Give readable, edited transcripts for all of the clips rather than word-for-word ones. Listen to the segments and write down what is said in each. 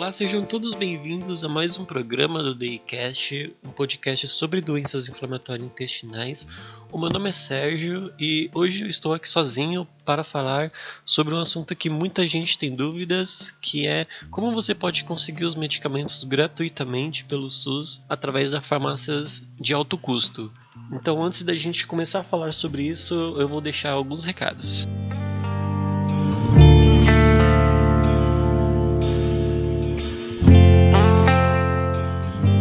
Olá, sejam todos bem-vindos a mais um programa do DIcast, um podcast sobre doenças inflamatórias intestinais. O meu nome é Sérgio e hoje eu estou aqui sozinho para falar sobre um assunto que muita gente tem dúvidas, que é como você pode conseguir os medicamentos gratuitamente pelo SUS através das farmácias de alto custo. Então, antes da gente começar a falar sobre isso, eu vou deixar alguns recados.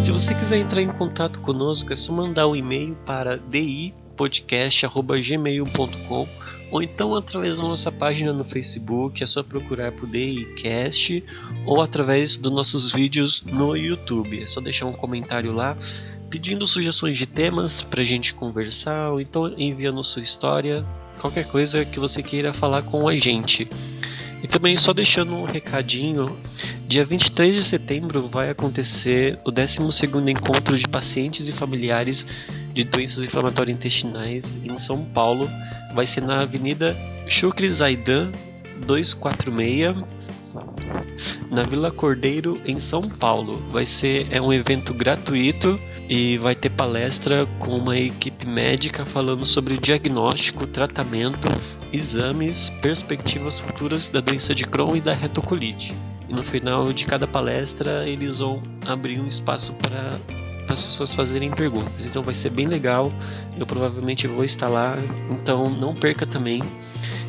Se você quiser entrar em contato conosco, é só mandar um e-mail para dipodcast@gmail.com ou então através da nossa página no Facebook, é só procurar por DIcast ou através dos nossos vídeos no YouTube. É só deixar um comentário lá pedindo sugestões de temas para a gente conversar ou então enviando sua história, qualquer coisa que você queira falar com a gente. E também só deixando um recadinho, dia 23 de setembro vai acontecer o 12º encontro de pacientes e familiares de doenças inflamatórias intestinais em São Paulo. Vai ser na Avenida Shukri Zaidan 246, na Vila Cordeiro, em São Paulo. É um evento gratuito e vai ter palestra com uma equipe médica falando sobre diagnóstico, tratamento, exames, perspectivas futuras da doença de Crohn e da retocolite. E no final de cada palestra eles vão abrir um espaço para as pessoas fazerem perguntas. Então vai ser bem legal, eu provavelmente vou estar lá, então não perca também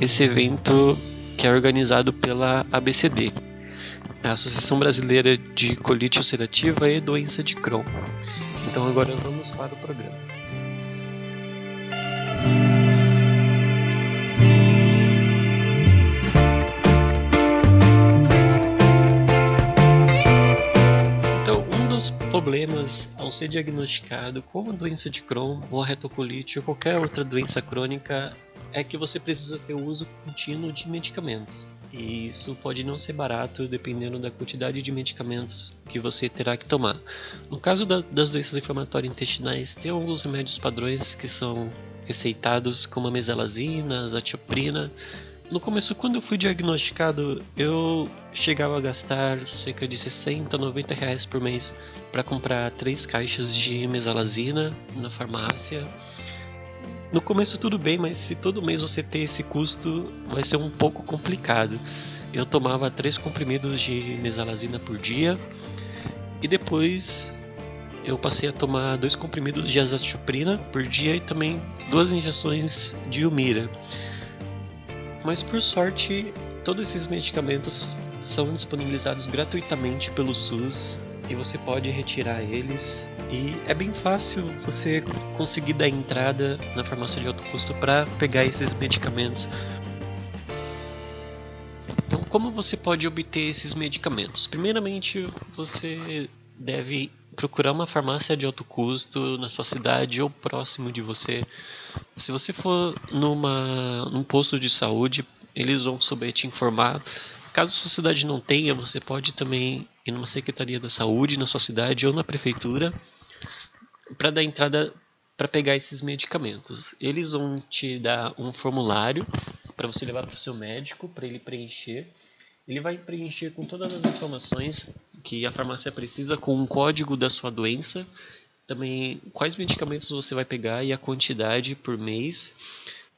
esse evento que é organizado pela ABCD, a Associação Brasileira de Colite Ulcerativa e Doença de Crohn. Então agora vamos para o programa. Então, um dos problemas ao ser diagnosticado como doença de Crohn ou retocolite ou qualquer outra doença crônica é que você precisa ter o uso contínuo de medicamentos. E isso pode não ser barato dependendo da quantidade de medicamentos que você terá que tomar. No caso das doenças inflamatórias intestinais, tem alguns remédios padrões que são receitados, como a mesalazina, a azathioprina. No começo, quando eu fui diagnosticado, eu chegava a gastar cerca de 60, 90 reais por mês para comprar 3 caixas de mesalazina na farmácia. No começo tudo bem, mas se todo mês você ter esse custo, vai ser um pouco complicado. Eu tomava 3 comprimidos de mesalazina por dia e depois eu passei a tomar 2 comprimidos de azathioprina por dia e também 2 injeções de Humira. Mas por sorte, todos esses medicamentos são disponibilizados gratuitamente pelo SUS e você pode retirar eles. E é bem fácil você conseguir dar entrada na farmácia de alto custo para pegar esses medicamentos. Então, como você pode obter esses medicamentos? Primeiramente, você deve procurar uma farmácia de alto custo na sua cidade ou próximo de você. Se você for num posto de saúde, eles vão saber te informar. Caso sua cidade não tenha, você pode também ir numa secretaria da saúde na sua cidade ou na prefeitura para dar entrada para pegar esses medicamentos. Eles vão te dar um formulário para você levar para o seu médico, para ele preencher. Ele vai preencher com todas as informações que a farmácia precisa, com um código da sua doença, também quais medicamentos você vai pegar e a quantidade por mês,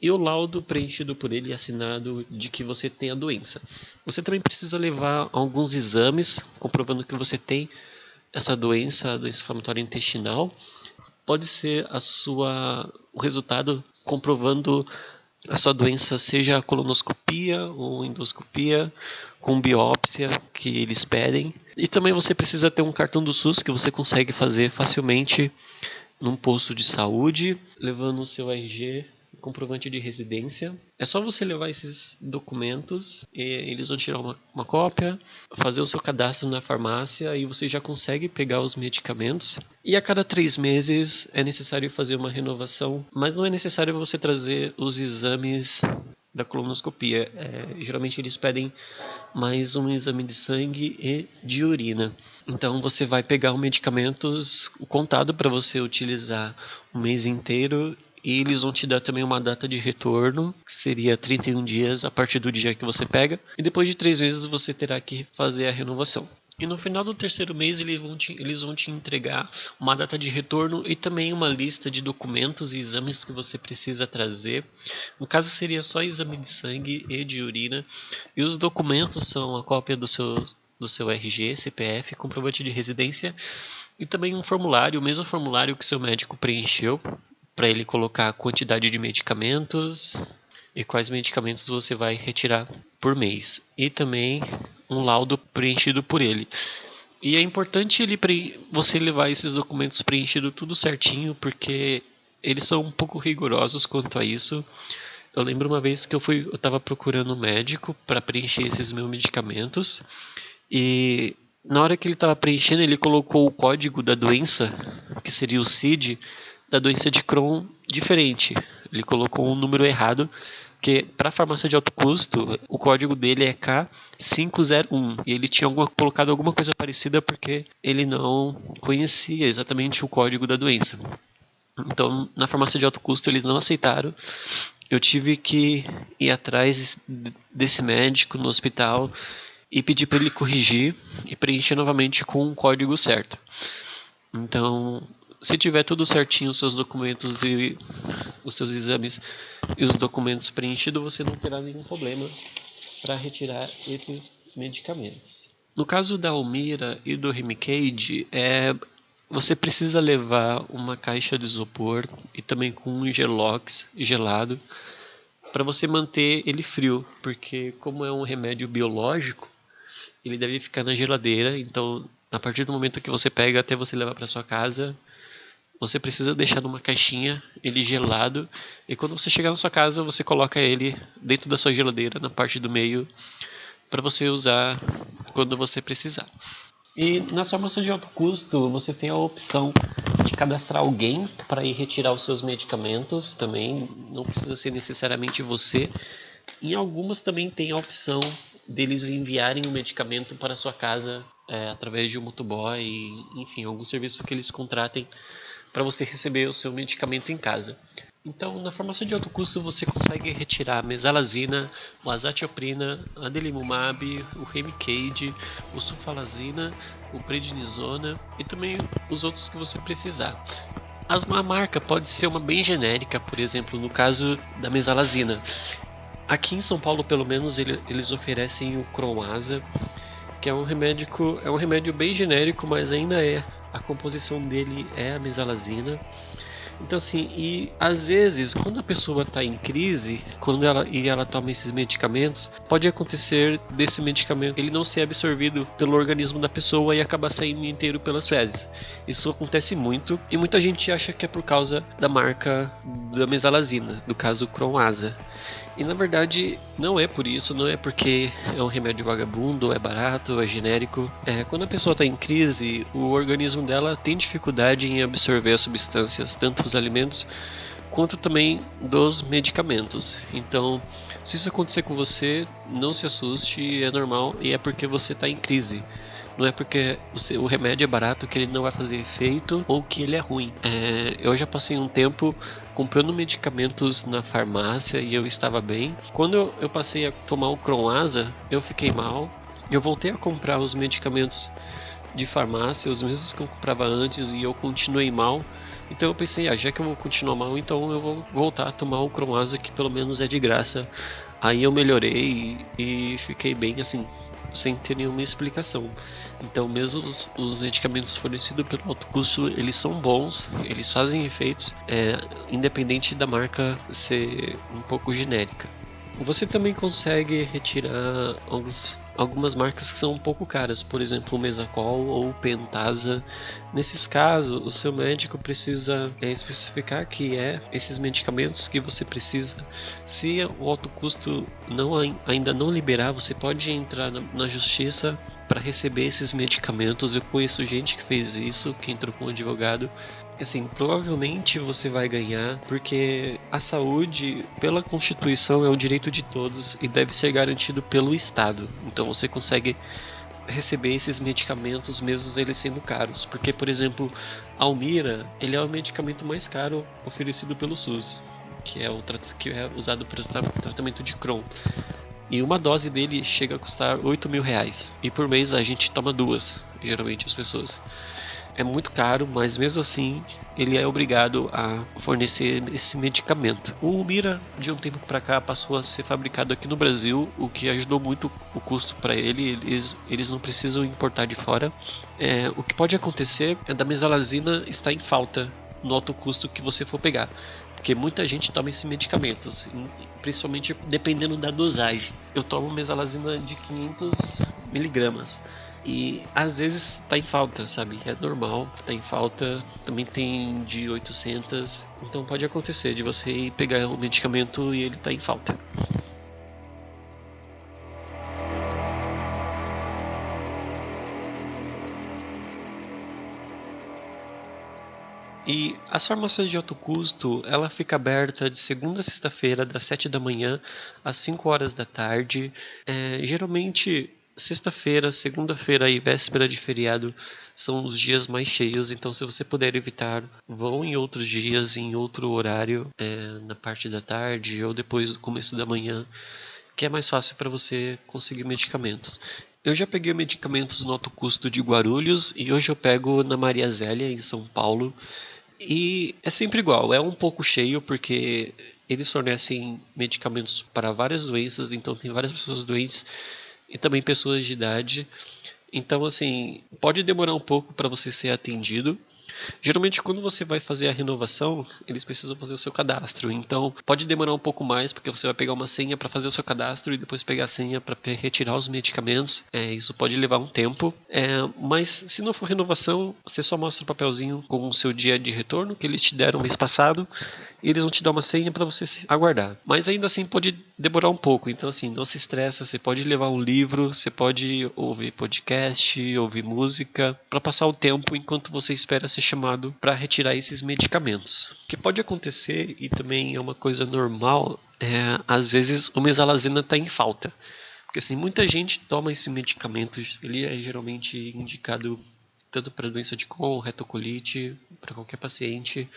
e o laudo preenchido por ele e assinado de que você tem a doença. Você também precisa levar alguns exames comprovando que você tem essa doença, a doença inflamatória intestinal. Pode ser o resultado comprovando a sua doença, seja a colonoscopia ou endoscopia, com biópsia que eles pedem. E também você precisa ter um cartão do SUS que você consegue fazer facilmente num posto de saúde, levando o seu RG, comprovante de residência. É só você levar esses documentos e eles vão tirar uma cópia, fazer o seu cadastro na farmácia e você já consegue pegar os medicamentos. E a cada 3 meses é necessário fazer uma renovação, mas não é necessário você trazer os exames da colonoscopia. Geralmente eles pedem mais um exame de sangue e de urina. Então você vai pegar os medicamentos contado para você utilizar o mês inteiro. E eles vão te dar também uma data de retorno, que seria 31 dias a partir do dia que você pega. E depois de 3 meses você terá que fazer a renovação. E no final do terceiro mês eles vão te entregar uma data de retorno e também uma lista de documentos e exames que você precisa trazer. No caso seria só exame de sangue e de urina. E os documentos são a cópia do seu RG, CPF, comprovante de residência e também um formulário, o mesmo formulário que seu médico preencheu para ele colocar a quantidade de medicamentos e quais medicamentos você vai retirar por mês. E também um laudo preenchido por ele. E é importante você levar esses documentos preenchidos tudo certinho, porque eles são um pouco rigorosos quanto a isso. Eu lembro uma vez que eu estava procurando um médico para preencher esses meus medicamentos, e na hora que ele estava preenchendo, ele colocou o código da doença, que seria o CID, da doença de Crohn diferente. Ele colocou um número errado, que para a farmácia de alto custo, o código dele é K501. E ele tinha colocado alguma coisa parecida porque ele não conhecia exatamente o código da doença. Então, na farmácia de alto custo, eles não aceitaram. Eu tive que ir atrás desse médico no hospital e pedir para ele corrigir e preencher novamente com o código certo. Então, se tiver tudo certinho, os seus documentos e os seus exames e os documentos preenchidos, você não terá nenhum problema para retirar esses medicamentos. No caso da Almira e do Remicade, você precisa levar uma caixa de isopor e também com um gelox gelado para você manter ele frio, porque como é um remédio biológico, ele deve ficar na geladeira. Então, a partir do momento que você pega até você levar para sua casa, você precisa deixar numa caixinha ele gelado, e quando você chegar na sua casa, você coloca ele dentro da sua geladeira, na parte do meio, para você usar quando você precisar. E na farmácia de alto custo, você tem a opção de cadastrar alguém para ir retirar os seus medicamentos também, não precisa ser necessariamente você. Em algumas também tem a opção deles enviarem o medicamento para a sua casa através de um motoboy, enfim, algum serviço que eles contratem para você receber o seu medicamento em casa. Então, na farmácia de alto custo, você consegue retirar a mesalazina, o azatioprina, a adalimumab, o Remicade, o sulfalazina, o prednisona e também os outros que você precisar. A marca pode ser uma bem genérica, por exemplo, no caso da mesalazina. Aqui em São Paulo, pelo menos, eles oferecem o Croasa, que é um remédio bem genérico, mas ainda a composição dele é a mesalazina. Então assim, e às vezes quando a pessoa está em crise, quando ela toma esses medicamentos, pode acontecer desse medicamento ele não ser absorvido pelo organismo da pessoa e acabar saindo inteiro pelas fezes. Isso acontece muito e muita gente acha que é por causa da marca da mesalazina, do caso Croasa. E na verdade não é por isso, não é porque é um remédio vagabundo, é barato, é genérico. Quando a pessoa está em crise, o organismo dela tem dificuldade em absorver as substâncias, tanto dos alimentos quanto também dos medicamentos. Então, se isso acontecer com você, não se assuste, é normal e é porque você está em crise. Não é porque o remédio é barato que ele não vai fazer efeito ou que ele é ruim. Eu já passei um tempo comprando medicamentos na farmácia e eu estava bem. Quando eu passei a tomar o Croasa, eu fiquei mal. Eu voltei a comprar os medicamentos de farmácia, os mesmos que eu comprava antes, e eu continuei mal. Então eu pensei, já que eu vou continuar mal, então eu vou voltar a tomar o Croasa, que pelo menos é de graça. Aí eu melhorei e fiquei bem assim, sem ter nenhuma explicação. Então mesmo os medicamentos fornecidos pelo alto custo, eles são bons, eles fazem efeitos, independente da marca ser um pouco genérica. Você também consegue retirar algumas marcas que são um pouco caras, por exemplo o Mesacol ou o Pentasa. Nesses casos, o seu médico precisa especificar que esses medicamentos que você precisa. Se o alto custo ainda não liberar, você pode entrar na justiça para receber esses medicamentos. Eu conheço gente que fez isso, que entrou com um advogado. Assim, provavelmente você vai ganhar, porque a saúde, pela Constituição, é um direito de todos e deve ser garantido pelo Estado. Então você consegue receber esses medicamentos mesmo eles sendo caros. Porque, por exemplo, a Almira, ele é o medicamento mais caro oferecido pelo SUS, que é usado para o tratamento de Crohn. E uma dose dele chega a custar R$ 8.000. E por mês a gente toma 2, geralmente as pessoas. É muito caro, mas mesmo assim ele é obrigado a fornecer esse medicamento. O Mira, de um tempo para cá, passou a ser fabricado aqui no Brasil, o que ajudou muito o custo para ele. Eles não precisam importar de fora. O que pode acontecer é da mesalazina estar em falta no alto custo que você for pegar, porque muita gente toma esses medicamentos, principalmente dependendo da dosagem. Eu tomo mesalazina de 500 miligramas. E às vezes tá em falta, sabe? É normal, tá em falta. Também tem de 800. Então pode acontecer de você ir pegar o medicamento e ele tá em falta. E as farmácias de alto custo, ela fica aberta de segunda a sexta-feira, das 7 da manhã às 5 horas da tarde. Geralmente, sexta-feira, segunda-feira e véspera de feriado são os dias mais cheios. Então, se você puder evitar, vão em outros dias, em outro horário, na parte da tarde ou depois do começo da manhã, que é mais fácil para você conseguir medicamentos. Eu já peguei medicamentos no alto custo de Guarulhos e hoje eu pego na Maria Zélia, em São Paulo. E é sempre igual, é um pouco cheio porque eles fornecem medicamentos para várias doenças, então tem várias pessoas doentes e também pessoas de idade. Então, assim, pode demorar um pouco para você ser atendido. Geralmente, quando você vai fazer a renovação, eles precisam fazer o seu cadastro. Então, pode demorar um pouco mais, porque você vai pegar uma senha para fazer o seu cadastro e depois pegar a senha para retirar os medicamentos. Isso pode levar um tempo. Mas, se não for renovação, você só mostra o papelzinho com o seu dia de retorno, que eles te deram mês passado, e eles vão te dar uma senha para você aguardar. Mas, ainda assim, pode demorar um pouco. Então, assim, não se estressa. Você pode levar um livro, você pode ouvir podcast, ouvir música, para passar o tempo enquanto você espera ser chamado para retirar esses medicamentos. O que pode acontecer, e também é uma coisa normal, às vezes o mesalazina está em falta. Porque assim, muita gente toma esse medicamento, ele é geralmente indicado tanto para doença de Crohn, retocolite, para qualquer paciente.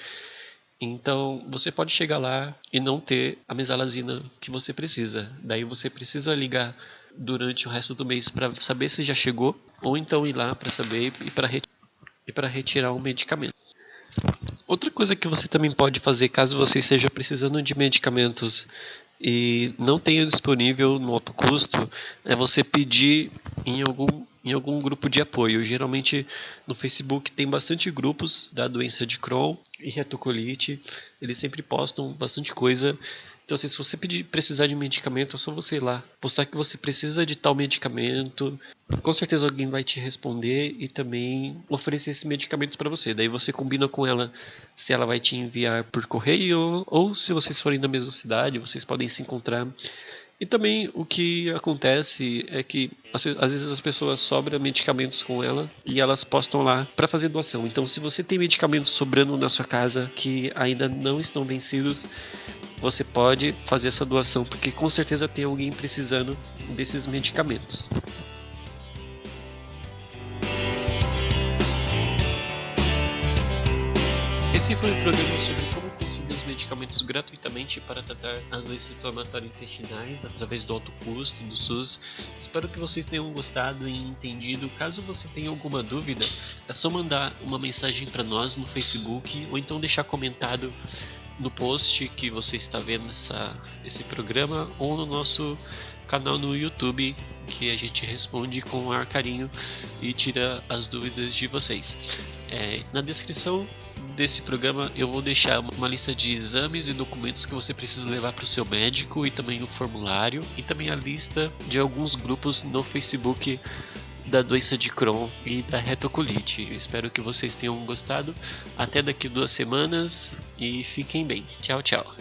Então, você pode chegar lá e não ter a mesalazina que você precisa. Daí você precisa ligar durante o resto do mês para saber se já chegou, ou então ir lá para saber e para retirar o medicamento. Outra coisa que você também pode fazer, caso você esteja precisando de medicamentos e não tenha disponível no alto custo, é você pedir em algum grupo de apoio. Geralmente no Facebook tem bastante grupos da doença de Crohn e retocolite. Eles sempre postam bastante coisa. Então, assim, se você precisar de medicamento, é só você ir lá, postar que você precisa de tal medicamento. Com certeza alguém vai te responder e também oferecer esse medicamento para você. Daí você combina com ela se ela vai te enviar por correio ou se vocês forem da mesma cidade, vocês podem se encontrar. E também o que acontece é que às vezes as pessoas sobram medicamentos com ela e elas postam lá para fazer doação. Então, se você tem medicamentos sobrando na sua casa que ainda não estão vencidos, você pode fazer essa doação, porque com certeza tem alguém precisando desses medicamentos. Esse foi o programa sobre como conseguir os medicamentos gratuitamente para tratar as doenças inflamatórias intestinais através do alto custo do SUS. Espero que vocês tenham gostado e entendido. Caso você tenha alguma dúvida, é só mandar uma mensagem para nós no Facebook ou então deixar comentado no post que você está vendo esse programa ou no nosso canal no YouTube, que a gente responde com maior carinho e tira as dúvidas de vocês. Na descrição desse programa eu vou deixar uma lista de exames e documentos que você precisa levar para o seu médico e também o formulário e também a lista de alguns grupos no Facebook da doença de Crohn e da retocolite. Eu espero que vocês tenham gostado. Até daqui 2 semanas e fiquem bem. Tchau, tchau.